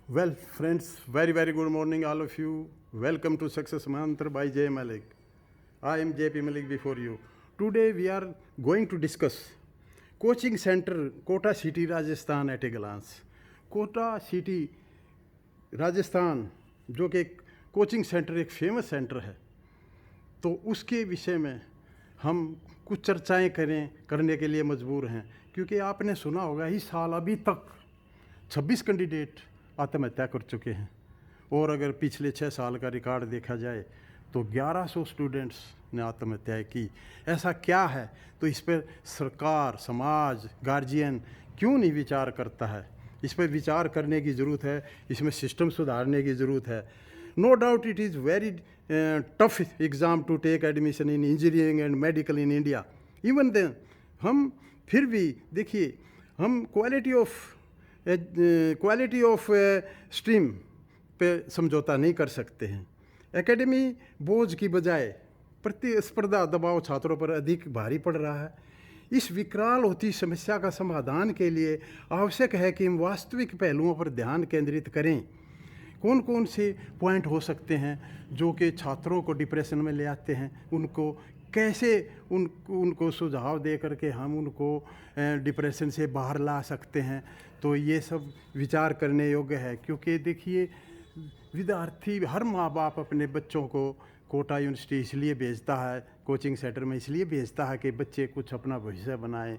Well, friends, very good morning, all of you. Welcome to Success Mantra by Jay Malik. I am JP Malik before you. Today we are going to discuss coaching center Kota City, Rajasthan at a glance. Kota City, Rajasthan जो कि एक coaching centre, एक famous centre है, तो उसके विषय में हम कुछ चर्चाएं करने के लिए मजबूर हैं, क्योंकि आपने सुना होगा इस साल अभी तक 26 कैंडिडेट आत्महत्या कर चुके हैं, और अगर पिछले 6 साल का रिकॉर्ड देखा जाए तो 1100 स्टूडेंट्स ने आत्महत्याएं की। ऐसा क्या है? तो इस पर सरकार, समाज, गार्जियन क्यों नहीं विचार करता है? इस पर विचार करने की ज़रूरत है, इसमें सिस्टम सुधारने की ज़रूरत है। No doubt it is very tough exam to take admission in engineering and medical in India. Even then हम फिर भी देखिए, हम क्वालिटी ऑफ स्ट्रीम पे समझौता नहीं कर सकते हैं। एकेडमी बोझ की बजाय प्रतिस्पर्धा दबाव छात्रों पर अधिक भारी पड़ रहा है। इस विकराल होती समस्या का समाधान के लिए आवश्यक है कि हम वास्तविक पहलुओं पर ध्यान केंद्रित करें। कौन कौन से पॉइंट हो सकते हैं जो कि छात्रों को डिप्रेशन में ले आते हैं, उनको कैसे उनको सुझाव दे करके हम उनको डिप्रेशन से बाहर ला सकते हैं, तो ये सब विचार करने योग्य है। क्योंकि देखिए, विद्यार्थी, हर माँ बाप अपने बच्चों को कोटा यूनिवर्सिटी इसलिए भेजता है, कोचिंग सेंटर में इसलिए भेजता है कि बच्चे कुछ अपना भविष्य बनाएं।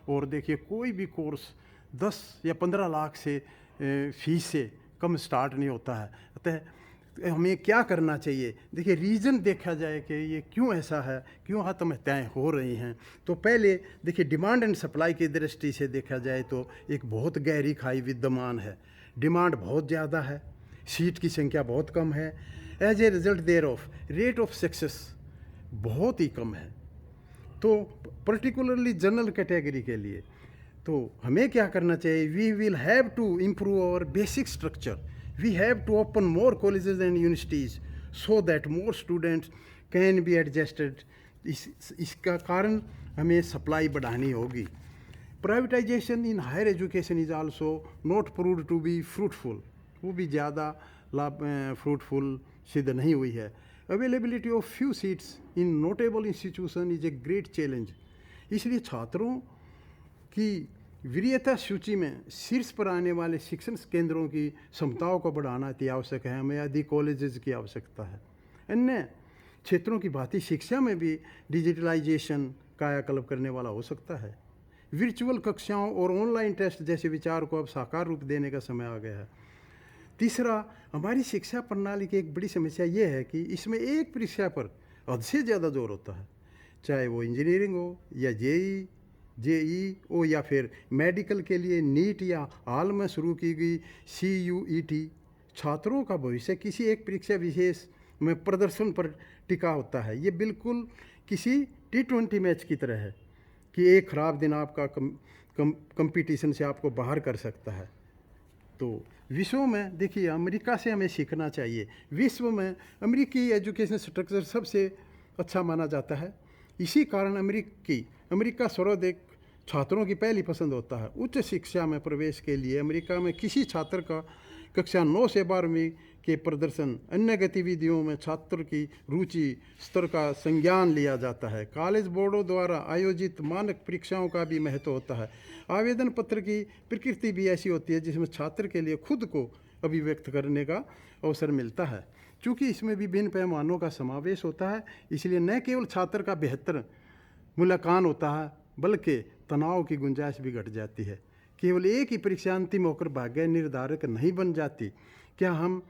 और देखिए, कोई भी कोर्स 10 या 15 लाख से फीस से कम स्टार्ट नहीं होता है। अतः हमें क्या करना चाहिए? देखिए, रीज़न देखा जाए कि ये क्यों ऐसा है, क्यों आत्महत्याएँ हो रही हैं। तो पहले देखिए, डिमांड एंड सप्लाई की दृष्टि से देखा जाए तो एक बहुत गहरी खाई विद्यमान है। डिमांड बहुत ज़्यादा है, सीट की संख्या बहुत कम है। As a result thereof rate of success बहुत ही कम है। तो पर्टिकुलरली जनरल कैटेगरी के लिए तो हमें क्या करना चाहिए? We will have to improve our basic structure. We have to open more colleges and universities so that more students can be adjusted. इसका कारण हमें सप्लाई बढ़ानी होगी। Privatisation in higher education is also not proved to be fruitful. वो भी ज़्यादा fruitful सिद्ध नहीं हुई है। Availability of few seats in notable institution is a great challenge. इसलिए छात्रों की वरीयता सूची में शीर्ष पर आने वाले शिक्षण केंद्रों की क्षमताओं को बढ़ाना अति आवश्यक है। हमें अधिक कॉलेजेस की आवश्यकता है। अन्य क्षेत्रों की भांति शिक्षा में भी डिजिटलाइजेशन कायाकल्प करने वाला हो सकता है। वर्चुअल कक्षाओं और ऑनलाइन टेस्ट जैसे विचार को अब साकार रूप देने का समय आ गया है। तीसरा, हमारी शिक्षा प्रणाली की एक बड़ी समस्या ये है कि इसमें एक परीक्षा पर हद से ज़्यादा जोर होता है, चाहे वो इंजीनियरिंग हो या जेई हो या फिर मेडिकल के लिए नीट या हाल में शुरू की गई CUET। छात्रों का भविष्य किसी एक परीक्षा विशेष में प्रदर्शन पर टिका होता है। ये बिल्कुल किसी T20 मैच की तरह है कि एक ख़राब दिन आपका कंपटीशन से आपको बाहर कर सकता है। तो विश्व में देखिए, अमेरिका से हमें सीखना चाहिए। विश्व में अमेरिकी एजुकेशन स्ट्रक्चर सबसे अच्छा माना जाता है। इसी कारण अमेरिका सर्वाधिक छात्रों की पहली पसंद होता है। उच्च शिक्षा में प्रवेश के लिए अमेरिका में किसी छात्र का कक्षा 9 से 12वीं के प्रदर्शन, अन्य गतिविधियों में छात्र की रुचि स्तर का संज्ञान लिया जाता है। कॉलेज बोर्डों द्वारा आयोजित मानक परीक्षाओं का भी महत्व होता है। आवेदन पत्र की प्रकृति भी ऐसी होती है जिसमें छात्र के लिए खुद को अभिव्यक्त करने का अवसर मिलता है। चूँकि इसमें विभिन्न पैमानों का समावेश होता है, इसलिए न केवल छात्र का बेहतर मूल्यांकन होता है, बल्कि तनाव की गुंजाइश भी घट जाती है। केवल एक ही परीक्षा अंतिम होकर भाग्य निर्धारक नहीं बन जाती। क्या हम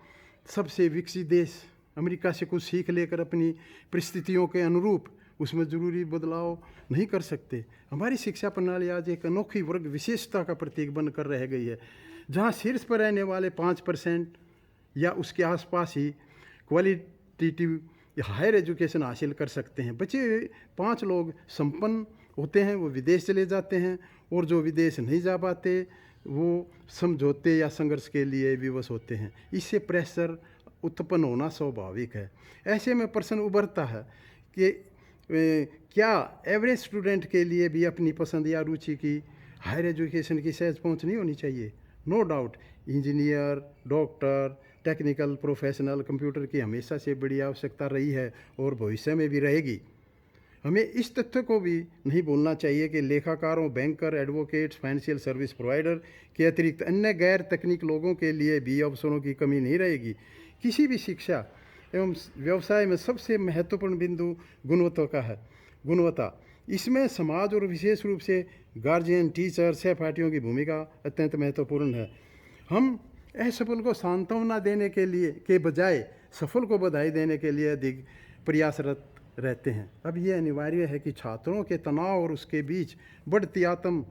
सबसे विकसित देश अमेरिका से कुछ सीख लेकर अपनी परिस्थितियों के अनुरूप उसमें ज़रूरी बदलाव नहीं कर सकते? हमारी शिक्षा प्रणाली आज एक अनोखी वर्ग विशेषता का प्रतीक बनकर रह गई है, जहाँ शीर्ष पर रहने वाले 5% या उसके आसपास ही क्वालिटेटिव हायर एजुकेशन हासिल कर सकते हैं। बचे हुए 5 लोग संपन्न होते हैं, वो विदेश चले जाते हैं, और जो विदेश नहीं जा पाते वो समझौते या संघर्ष के लिए विवश होते हैं। इससे प्रेशर उत्पन्न होना स्वाभाविक है। ऐसे में प्रश्न उभरता है कि क्या एवरेज स्टूडेंट के लिए भी अपनी पसंद या रुचि की हायर एजुकेशन की सहज पहुंच नहीं होनी चाहिए? No doubt engineer, doctor, technical professional, computer की हमेशा से बड़ी आवश्यकता रही है और भविष्य में भी रहेगी। हमें इस तथ्य को भी नहीं भूलना चाहिए कि लेखाकारों, banker, advocates, financial service provider के अतिरिक्त अन्य गैर तकनीक लोगों के लिए भी अवसरों की कमी नहीं रहेगी। किसी भी शिक्षा एवं व्यवसाय में सबसे महत्वपूर्ण बिंदु गुणवत्ता का है। गुणवत्ता इसमें समाज और विशेष रूप से गार्जियन, टीचर, सहपाठियों की भूमिका अत्यंत महत्वपूर्ण है। हम असफल को सांत्वना देने के लिए के बजाय सफल को बधाई देने के लिए अधिक प्रयासरत रहते हैं। अब ये अनिवार्य है कि छात्रों के तनाव और उसके बीच बढ़ती आत्म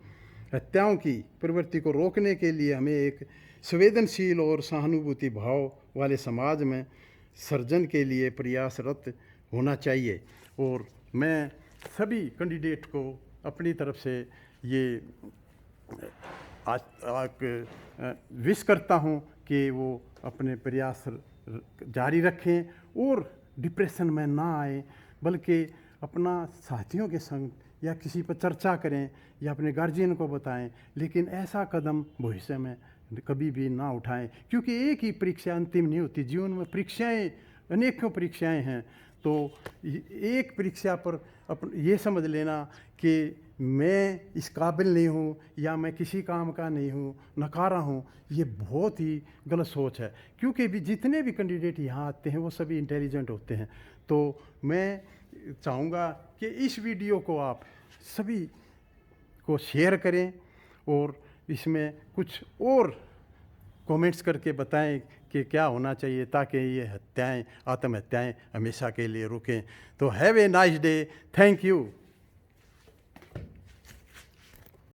हत्याओं की प्रवृत्ति को रोकने के लिए हमें एक संवेदनशील और सहानुभूति भाव वाले समाज में सर्जन के लिए प्रयासरत होना चाहिए। और मैं सभी कैंडिडेट को अपनी तरफ से ये विश करता हूँ कि वो अपने प्रयास जारी रखें और डिप्रेशन में ना आए, बल्कि अपना साथियों के संग या किसी पर चर्चा करें या अपने गार्जियन को बताएं, लेकिन ऐसा कदम भविष्य में कभी भी ना उठाएं, क्योंकि एक ही परीक्षा अंतिम नहीं होती। जीवन में परीक्षाएं, अनेकों परीक्षाएं हैं। तो एक परीक्षा पर ये समझ लेना कि मैं इस काबिल नहीं हूँ या मैं किसी काम का नहीं हूँ, नकारा हूँ, ये बहुत ही गलत सोच है। क्योंकि भी जितने भी कैंडिडेट यहाँ आते हैं वो सभी इंटेलिजेंट होते हैं। तो मैं चाहूँगा कि इस वीडियो को आप सभी को शेयर करें और इसमें कुछ और कमेंट्स करके बताएं कि क्या होना चाहिए ताकि ये हत्याएं, आत्महत्याएं हमेशा के लिए रुकें। तो have a nice day. Thank you.